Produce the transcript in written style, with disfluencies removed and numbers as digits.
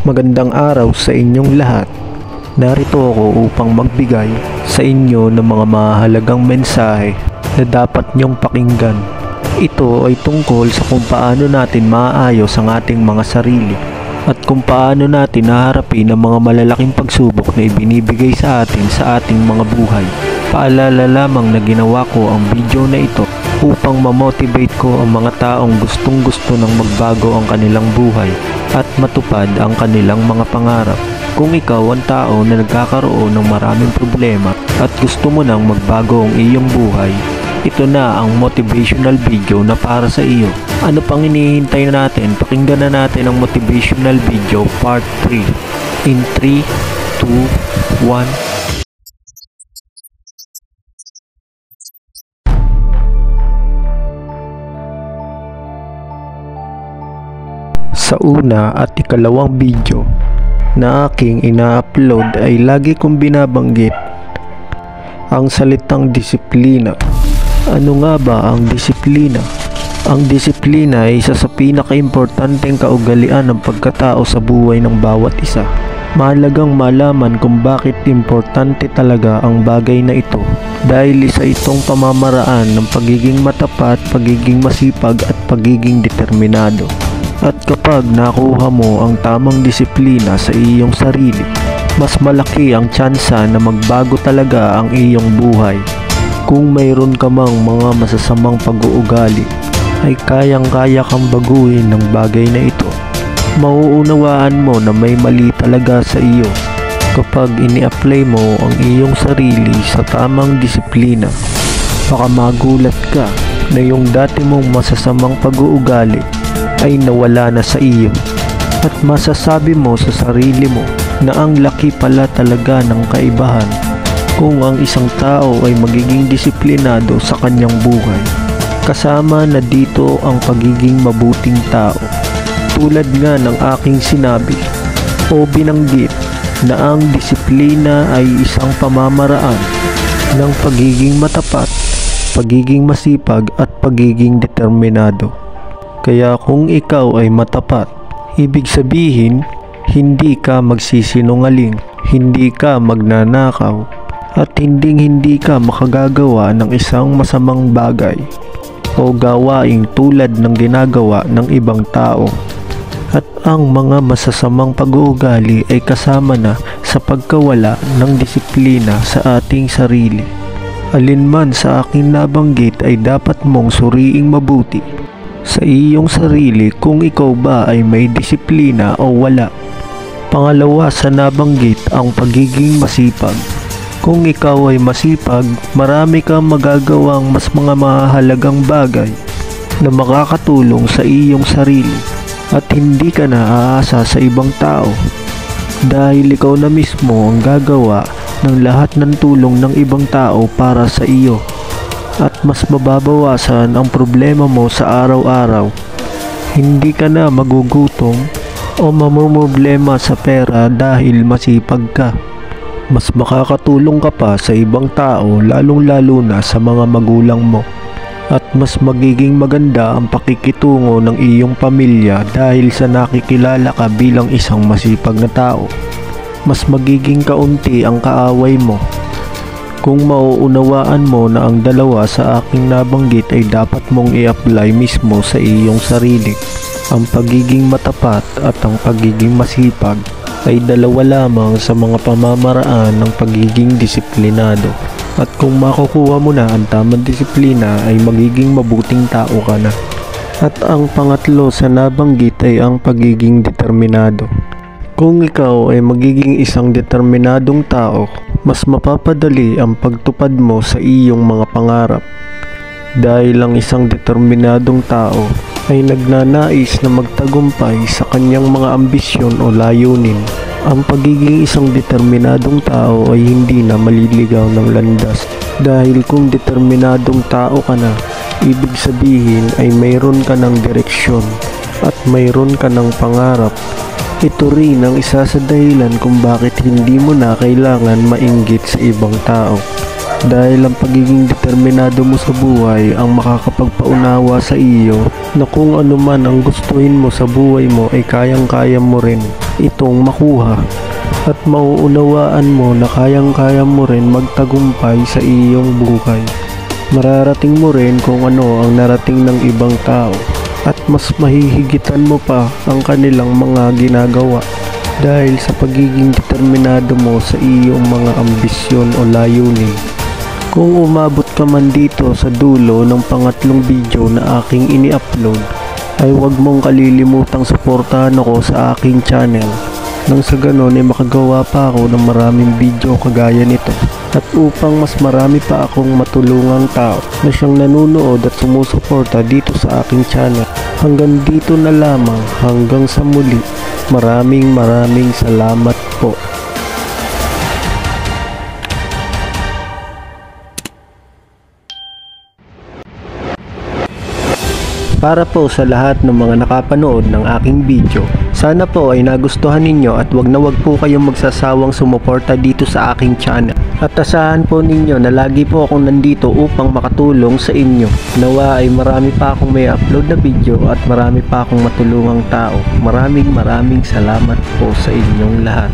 Magandang araw sa inyong lahat. Narito ako upang magbigay sa inyo ng mga mahalagang mensahe na dapat nyong pakinggan. Ito ay tungkol sa kung paano natin maaayos ang ating mga sarili at kung paano natin haharapin ang mga malalaking pagsubok na ibinibigay sa atin sa ating mga buhay. Paalala lamang na ginawa ko ang video na ito upang ma-motivate ko ang mga taong gustong-gusto ng magbago ang kanilang buhay at matupad ang kanilang mga pangarap. Kung ikaw ang tao na nagkakaroon ng maraming problema at gusto mo nang magbago ang iyong buhay, ito na ang motivational video na para sa iyo. Ano pang hinihintay natin? Pakinggan na natin ang motivational video part 3. In 3, 2, 1. Sa una at ikalawang video na aking ina-upload ay lagi kong binabanggit ang salitang disiplina. Ano nga ba ang disiplina? Ang disiplina ay isa sa pinaka-importanteng kaugalian ng pagkatao sa buhay ng bawat isa. Mahalagang malaman kung bakit importante talaga ang bagay na ito dahil isa itong pamamaraan ng pagiging matapat, pagiging masipag at pagiging determinado. At kapag nakuha mo ang tamang disiplina sa iyong sarili, mas malaki ang tsansa na magbago talaga ang iyong buhay. Kung mayroon ka mang mga masasamang pag-uugali, ay kayang-kaya kang baguhin ng bagay na ito. Mauunawaan mo na may mali talaga sa iyo kapag ini-apply mo ang iyong sarili sa tamang disiplina. Baka magulat ka na yung dati mong masasamang pag-uugali ay nawala na sa iyo at masasabi mo sa sarili mo na ang laki pala talaga ng kaibahan kung ang isang tao ay magiging disiplinado sa kanyang buhay. Kasama na dito ang pagiging mabuting tao. Tulad nga ng aking sinabi o binanggit na ang disiplina ay isang pamamaraan ng pagiging matapat, pagiging masipag at pagiging determinado. Kaya kung ikaw ay matapat, ibig sabihin, hindi ka magsisinungaling, hindi ka magnanakaw, at hindi ka makagagawa ng isang masamang bagay o gawaing tulad ng ginagawa ng ibang tao. At ang mga masasamang pag-uugali ay kasama na sa pagkawala ng disiplina sa ating sarili. Alinman sa aking nabanggit ay dapat mong suriing mabuti sa iyong sarili kung ikaw ba ay may disiplina o wala. Pangalawa sa nabanggit ang pagiging masipag. Kung ikaw ay masipag, marami kang magagawang mas mga mahalagang bagay na makakatulong sa iyong sarili at hindi ka na aasa sa ibang tao dahil ikaw na mismo ang gagawa ng lahat ng tulong ng ibang tao para sa iyo. At mas mababawasan ang problema mo sa araw-araw. Hindi ka na magugutom o mamumroblema sa pera dahil masipag ka. Mas makakatulong ka pa sa ibang tao lalong-lalo na sa mga magulang mo. At mas magiging maganda ang pakikitungo ng iyong pamilya dahil sa nakikilala ka bilang isang masipag na tao. Mas magiging kaunti ang kaaway mo. Kung mauunawaan mo na ang dalawa sa aking nabanggit ay dapat mong i-apply mismo sa iyong sarili. Ang pagiging matapat at ang pagiging masipag ay dalawa lamang sa mga pamamaraan ng pagiging disiplinado. At kung makukuha mo na ang tamang disiplina ay magiging mabuting tao ka na. At ang pangatlo sa nabanggit ay ang pagiging determinado. Kung ikaw ay magiging isang determinadong tao, mas mapapadali ang pagtupad mo sa iyong mga pangarap. Dahil ang isang determinadong tao ay nagnanais na magtagumpay sa kanyang mga ambisyon o layunin. Ang pagiging isang determinadong tao ay hindi na maliligaw ng landas. Dahil kung determinadong tao ka na, ibig sabihin ay mayroon ka ng direksyon at mayroon ka ng pangarap. Ito rin ang isa sa dahilan kung bakit hindi mo na kailangan mainggit sa ibang tao. Dahil ang pagiging determinado mo sa buhay ang makakapagpaunawa sa iyo na kung ano man ang gustuhin mo sa buhay mo ay kayang-kaya mo rin. itong makuha at mauunawaan mo na kayang-kaya mo rin magtagumpay sa iyong buhay. Mararating mo rin kung ano ang narating ng ibang tao at mas mahihigitan mo pa ang kanilang mga ginagawa dahil sa pagiging determinado mo sa iyong mga ambisyon o layunin. Kung umabot ka man dito sa dulo ng pangatlong video na aking ini-upload, ay huwag mong kalilimutang suportahan ako sa aking channel nang sa ganon ay makagawa pa ako ng maraming video kagaya nito at upang mas marami pa akong matulungang tao na siyang nanonood at sumusuporta dito sa aking channel. Hanggang dito na lamang, hanggang sa muli. Maraming salamat po. Para po sa lahat ng mga nakapanood ng aking video, sana po ay nagustuhan ninyo at wag po kayong magsasawang sumuporta dito sa aking channel. At asahan po ninyo na lagi po akong nandito upang makatulong sa inyo. Nawa ay marami pa akong may upload na video at marami pa akong matulungang tao. Maraming salamat po sa inyong lahat.